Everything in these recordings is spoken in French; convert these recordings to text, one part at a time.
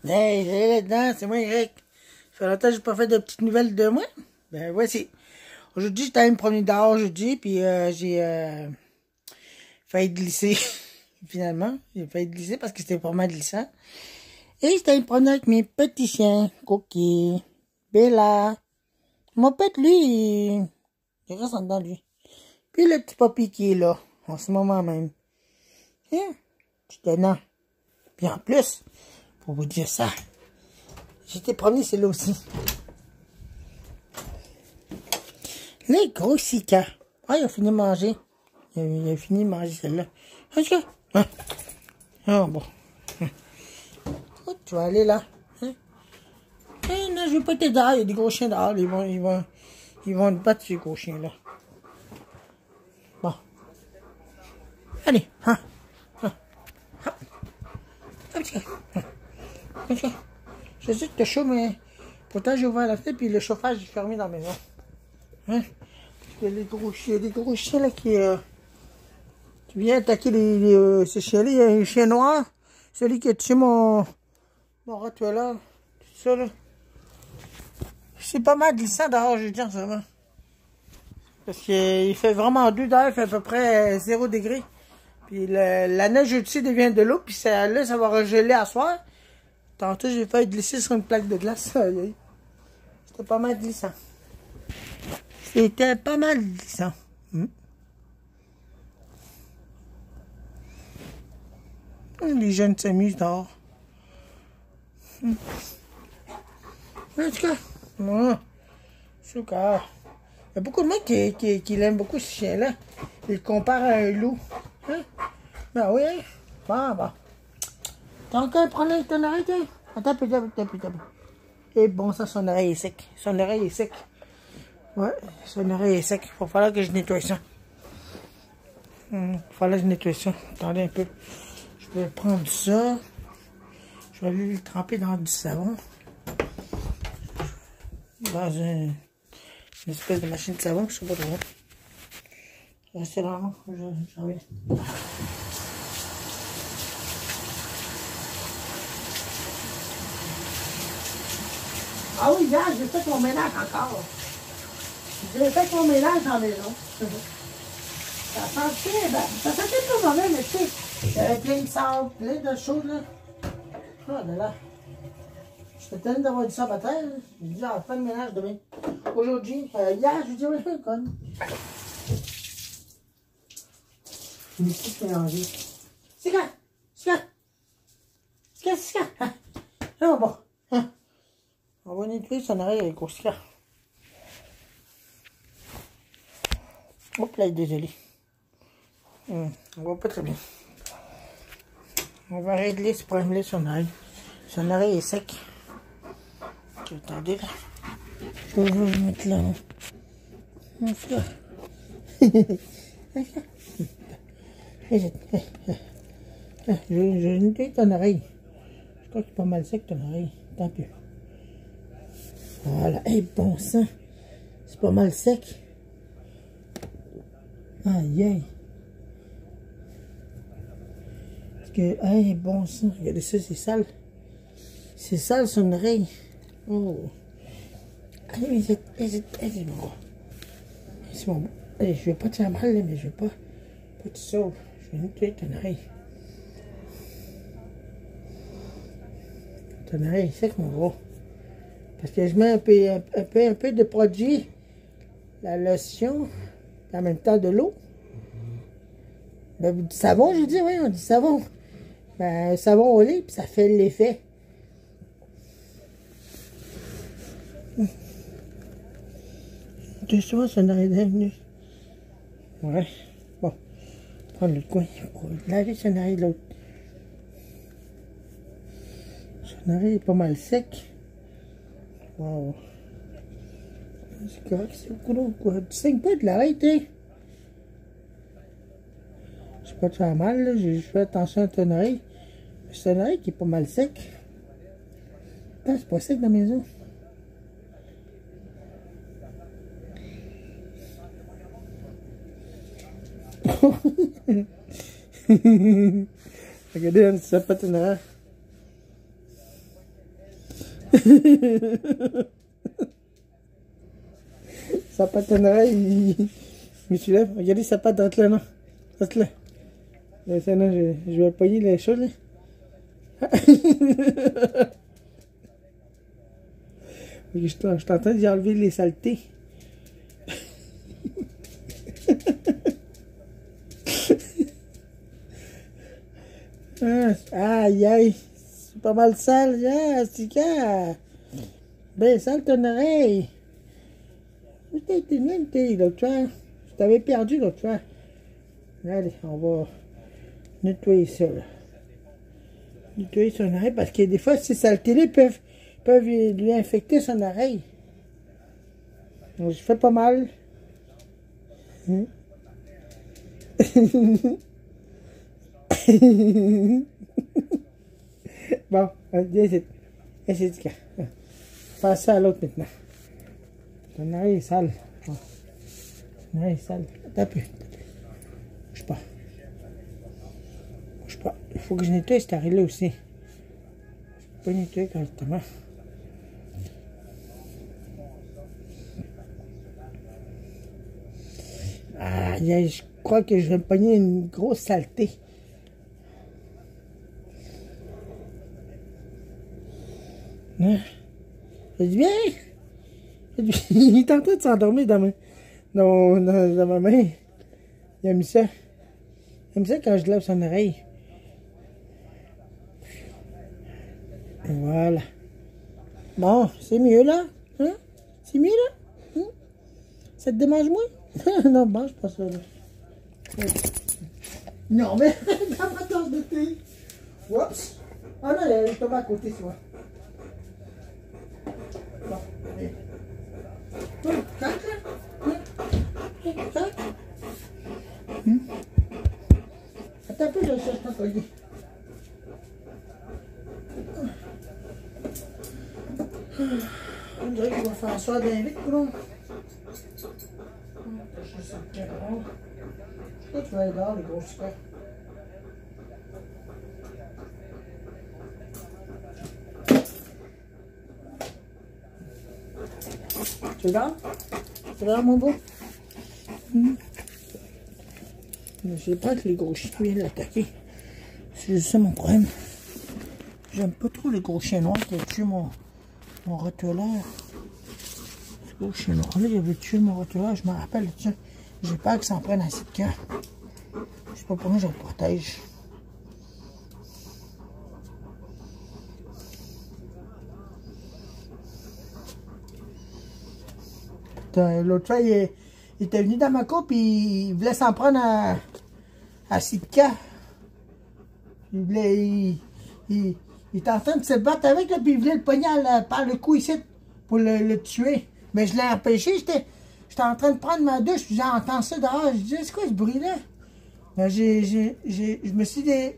Hey, j'ai là-dedans, c'est moi Eric. Ça fait longtemps que j'ai pas fait de petites nouvelles de moi. Ben voici. Aujourd'hui, j'étais allé me promener dehors aujourd'hui, puis j'ai failli glisser. Finalement, j'ai failli glisser parce que c'était vraiment glissant. Et j'étais allé me promener avec mes petits chiens. Cookie, Bella. Mon pet, lui, il reste en dedans, lui. Puis le petit papy qui est là, en ce moment même. Hein? J'étais non. Puis en plus, pour vous dire ça, j'étais promené, c'est là aussi. Les gros sicas. Ah, il a fini de manger. Il a fini de manger celle-là. Est-ce que... Hein? Ah, bon. Oh, tu vas aller là. Hein? Eh, non, je veux pas t'aider dehors. Il y a des gros chiens dehors. Ils vont te battre, ces gros chiens-là. Bon. Allez. Hein? Hein? Hop. Hop, hop. Je sais que t'es chaud, mais pourtant j'ai ouvert la fenêtre puis le chauffage est fermé dans la maison. Hein? Il y a des gros chiens là qui viennent attaquer ces chiens-là. Il y a un chien noir, celui qui a tué mon Rottweiler, tout ça là. C'est pas mal glissant dehors, je veux dire ça va. Parce qu'il fait vraiment 2 dehors, il fait à peu près 0 degré. Puis la neige au-dessus devient de l'eau, puis là ça va regeler à soir. Tantôt j'ai failli glisser sur une plaque de glace. C'était pas mal glissant. C'était pas mal glissant. Les jeunes s'amusent dehors. En tout cas, moi, il y a beaucoup de monde qui l'aime beaucoup, ce chien-là. Il le compare à un loup. Hein? Ben oui, hein? Bon. T'as encore prendre ton oreille, tiens. Attends, putain. Et bon, ça, son oreille est sec. Son oreille est sec. Ouais, son oreille est sec. Il va falloir que je nettoie ça. Il va falloir que je nettoie ça. Attendez un peu. Je vais prendre ça. Je vais aller le tremper dans du savon. Dans une espèce de machine de savon, je sais pas trop. Restez là, j'en vais. Ah oui, hier, j'ai fait mon ménage encore. J'ai fait mon ménage dans la maison. Ça sentait, ça sentait pas mauvais, mais tu sais, il y avait plein de sable, plein de choses, là. Ah là. J'étais tellement d'avoir du sable à terre, là. J'ai dit, ah, pas de ménage demain. Aujourd'hui, hier, je dis, oui, je fais une conne. Je me suis mélangé. C'est quoi? Ah, bon. Hein? On va nettoyer son oreille avec Oscar. Hop là, désolé. On voit pas très bien. On va régler ce problème-là son oreille. Son oreille est sec. Attendez là. Je vais le mettre là. Mon frère. Je nettoie ton oreille. Je crois qu'il est pas mal sec ton oreille. Tant pis. Voilà. Eh bon sang. C'est pas mal sec. Aïe. Parce que, hey, bon sang. Regardez ça, c'est sale. C'est sale son oreille. Oh. Allez, c'est bon. C'est bon. Allez, je vais pas te faire mal, là, mais je vais pas te sauver. Je vais nettoyer ton oreille. Ton oreille est sec, mon gros. Parce que je mets un peu de produit, la lotion, et en même temps de l'eau. Ben, du savon, j'ai dit, oui, on dit savon. Ben, savon au lait, puis ça fait l'effet. Tu vois, ça n'arrête devenu. Ouais. Bon. Prendre le coin pour laver son oreille de l'autre. Son oreille est pas mal sec. Wow. C'est correct, c'est beaucoup d'eau, quoi. Tu saignes pas de l'oreille, t'es. C'est pas très mal, là. J'ai juste fait attention à ton oreille. C'est ton oreille qui est pas mal sec. Ah, c'est pas sec dans la maison. Regardez, ça pas ton oreille. Sa patte en oreille, je me suis là. Regardez sa patte d'entre là, non? Reste là. Ça, non, je vais pogner les choses, là. Je suis en train d'y enlever les saletés. Aïe, aïe. C'est pas mal sale, là, c'est quoi? Ben, sale ton oreille. Où t'es, l'autre fois? Je t'avais perdu l'autre fois. Allez, on va nettoyer ça, là. Nettoyer son oreille, parce que des fois, ces saletés-là peuvent lui infecter son oreille. Donc, je fais pas mal. Bon, viens ici. Viens ici, passe ça à l'autre maintenant. Ton oreille est sale. Ton oreille est sale. Attends un peu. Bouge pas. Bouge pas. Il faut que je nettoie cette oreille-là aussi. Je peux pas nettoyer correctement. Ah, je crois que je vais me pogner une grosse saleté. Hein? Ça dit bien? Il est en train de s'endormir dans ma main. Il aime ça. Il aime ça quand je lave son oreille. Et voilà. Bon, c'est mieux là? Hein? C'est mieux là? Hein? Ça te démange moins? Non, mange pas ça là. Non, mais dans ma tasse de thé. Oups. Ah non, elle est tombée à côté, c'est moi. Bon, allez. Tac, là. Tac. Attends un peu, je cherche ton collier. On dirait qu'il va faire ça bien vite, là. Je crois que tu vas aller dehors, le gros super. Tu regardes? Tu regardes, mon beau? Je sais pas que les gros chiens viennent l'attaquer. C'est juste ça mon problème. J'aime pas trop les gros chiens noirs qui ont tué mon rottweiler. Ce gros chien noir-là, il avait tué mon rottweiler, je me rappelle de ça. J'ai peur que ça en prenne assez de camp. Je sais pas pourquoi je le protège. L'autre fois, il était venu dans ma cour puis il voulait s'en prendre à Sitka. Il était en train de se battre avec, là, puis il voulait le pogner par le cou ici pour le tuer. Mais je l'ai empêché, j'étais en train de prendre ma douche, puis j'entends ça dehors. Je disais, c'est quoi ce bruit-là? Ben, je me suis j'ai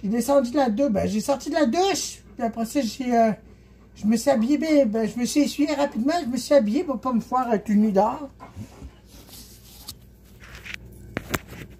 descendu de la douche, ben, j'ai sorti de la douche, puis après ça, je me suis habillé, ben, je me suis essuyé rapidement, je me suis habillé pour pas me faire tout nu dehors.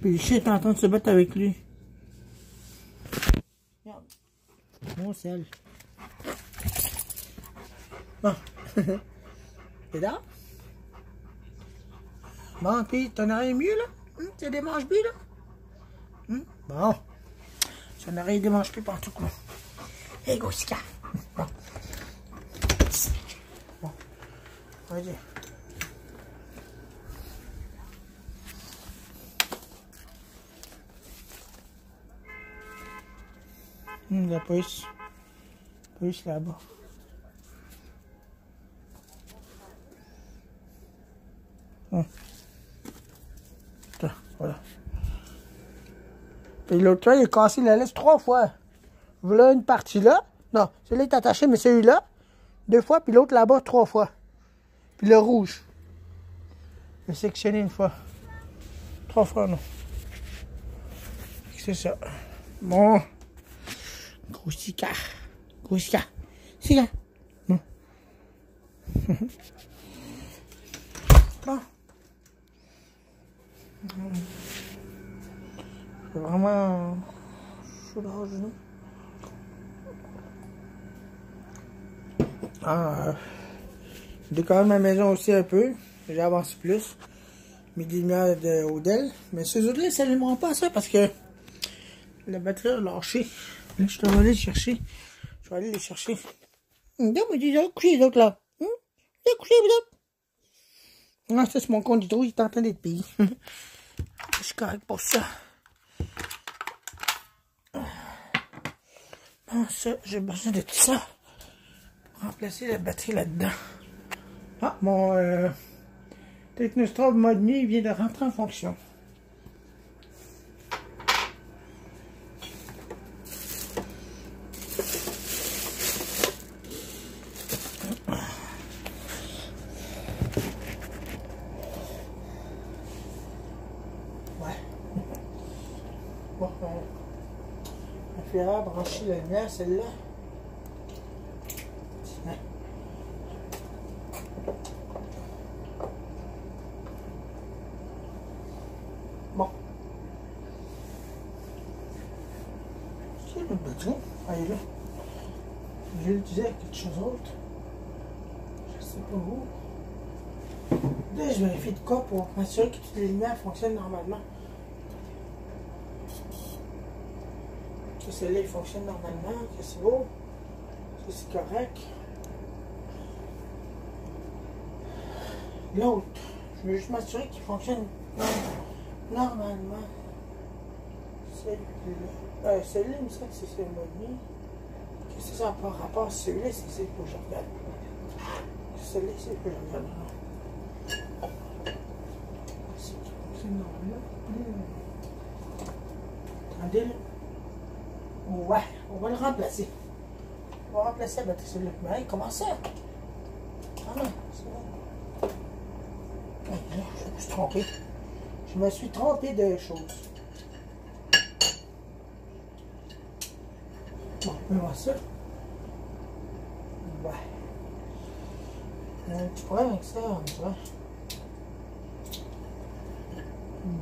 Puis le chien est en train de se battre avec lui. Regarde. Mon sel. Bon. T'es là? Bon, puis ton oreille est mieux, là? Tu démanges bien, là? Bon. Ton oreille démange plus partout, quoi. Hé, go, Sika. Bon. Bon. Vas-y. La police. La police là-bas. Voilà. Et l'autre fois, il a cassé la laisse 3 fois. Voilà une partie là. Non, celui-là est attaché, mais celui-là, 2 fois, puis l'autre là-bas, 3 fois. Puis le rouge. Il a sectionné une fois. 3 fois, non. C'est ça. Bon. Gros Sika. Gros Sika. Sika. Non. Bon. C'est vraiment chaud là, genou. Je décore ma maison aussi un peu. J'avance plus. Mes lumières de Odell. Mais ces autres-là, ça ne s'allumeront pas ça parce que la batterie a lâché. Là, je dois aller les chercher. Je vais aller les chercher. Non, mais dis donc, coucher les autres là. Coucher les autres. Ah, ça, c'est mon conducteur, il est en train d'être payé. Je suis correct pour ça. Ah, ça, j'ai besoin de tout ça. Remplacer la batterie là-dedans. Ah, mon Technostrove mode nuit vient de rentrer en fonction. Ouais. Bon, il faudra brancher la lumière, celle-là. Bon. C'est le bouton. Allez là. Je vais l'utiliser avec quelque chose d'autre. Je sais pas où. Là, je vérifie de quoi pour m'assurer que toutes les lumières fonctionnent normalement. Que celle-là fonctionne normalement, que c'est beau, que c'est correct. L'autre, je veux juste m'assurer qu'il fonctionne normalement. Celui-là, celui-là, il me semble que c'est ce mode. Qu'est-ce que ça a par rapport à celui-là, c'est ce que je regarde. Celui-là, c'est ce que je regarde. C'est qui fonctionne normalement. Attendez là. Ouais, on va le remplacer. On va remplacer la batterie sur le mais comment ça? Ah non, c'est bon. Je me suis trompé. Je me suis trompé de choses. Bon, on va voir ça. Ouais. Il y a un petit problème avec ça, on dirait.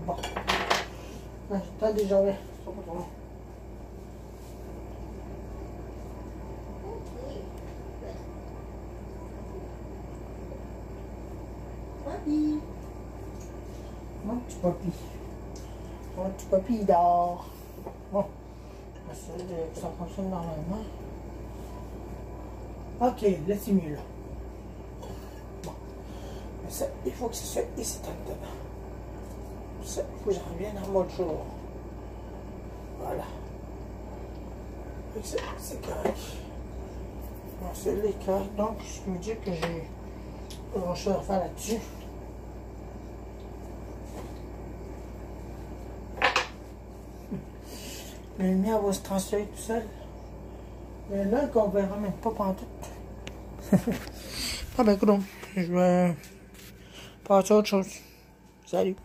Bon. Attendez, j'en vais. Ça va pas trop long. Papy. Mon petit papy. Mon petit papy, il dort. Bon. Ça fonctionne normalement. Ok, là c'est mieux là. Bon. Mais ça, il faut que ce soit ici dedans. Ça, il faut que je revienne en mode jour. Voilà. C'est correct. Bon, c'est les correct. Donc, je me dis que j'ai pas grand chose à faire là-dessus. La lumière va se transférer tout seul. Mais là, qu'on verra même pas pantoute. Ah ben, écoute, je vais passer à autre chose. Salut.